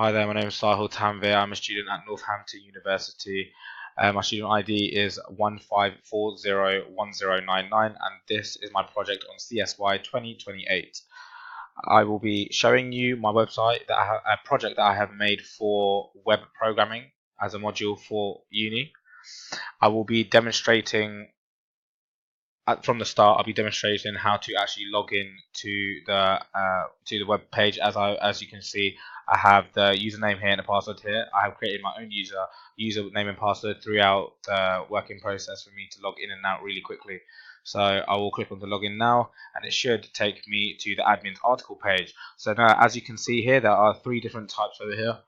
Hi there, my name is Sahil Tanvir. I'm a student at Northampton University. My student ID is 15401099, and this is my project on CSY 2028. I will be showing you my website, a project that I have made for web programming as a module for uni. I will be demonstrating from the start. I'll be demonstrating how to actually log in to the web page. As you can see, I have the username here and the password here. I have created my own username and password throughout the working process for me to log in and out really quickly. So I will click on the login now, and it should take me to the admin's article page. So now, as you can see here, there are three different types over here.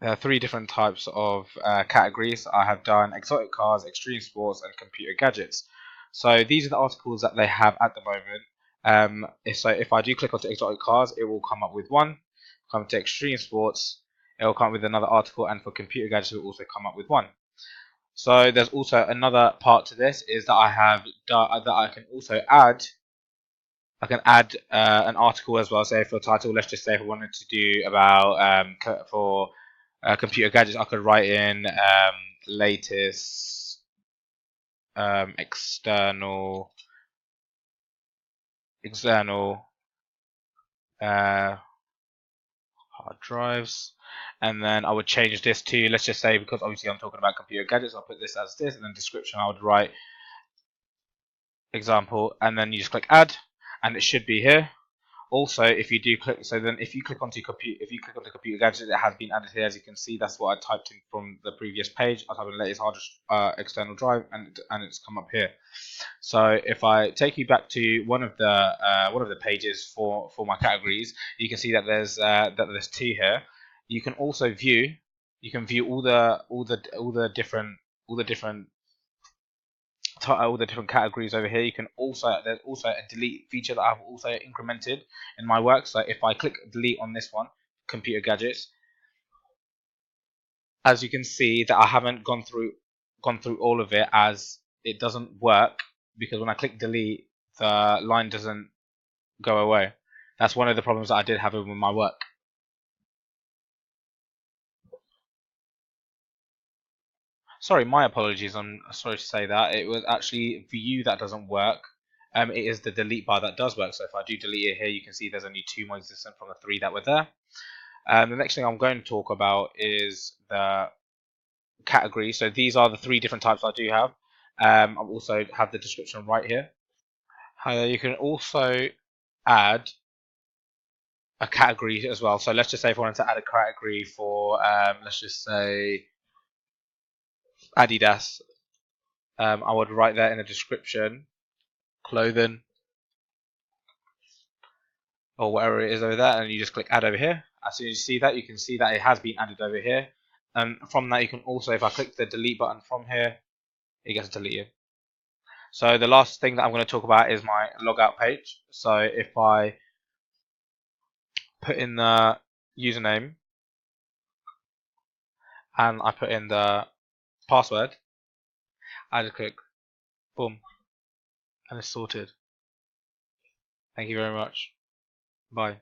There are three different types of categories. I have done exotic cars, extreme sports, and computer gadgets. So these are the articles that they have at the moment. So if I do click onto exotic cars, it will come up with one. Come to extreme sports, it will come up with another article, and for computer gadgets, it will also come up with one. So there's also another part to this is that I have done, that I can also add. I can add an article as well. Say for title, let's just say if I wanted to do about for computer gadgets, I could write in latest external hard drives, and then I would change this to, let's just say, because obviously I'm talking about computer gadgets, I'll put this as this, and then description I would write example, and then you just click add, and it should be here. Also, if you do click, so then if you click onto computer gadget, it has been added here. As you can see, that's what I typed in from the previous page. I typed in latest hard external drive, and it's come up here. So if I take you back to one of the pages for my categories, you can see that there's two here. You can also view all the different categories over here. You can also, there's also a delete feature that I've also incremented in my work. So if I click delete on this one, computer gadgets, as you can see that I haven't gone through all of it, as it doesn't work, because when I click delete, the line doesn't go away. That's one of the problems that I did have with my work. Sorry, my apologies. I'm sorry to say that. It was actually view that doesn't work. It is the delete bar that does work. So if I do delete it here, you can see there's only two more existent from the three that were there. The next thing I'm going to talk about is the category. So these are the three different types I do have. I also have the description right here. You can also add a category as well. So let's just say if I wanted to add a category for, let's just say Adidas, I would write that in the description, clothing, or whatever it is over there, and you just click add over here. As soon as you see that, you can see that it has been added over here. And from that, you can also, if I click the delete button from here, it gets deleted. So the last thing that I'm going to talk about is my logout page. So if I put in the username and I put in the password, I just click boom, and it's sorted. Thank you very much. Bye.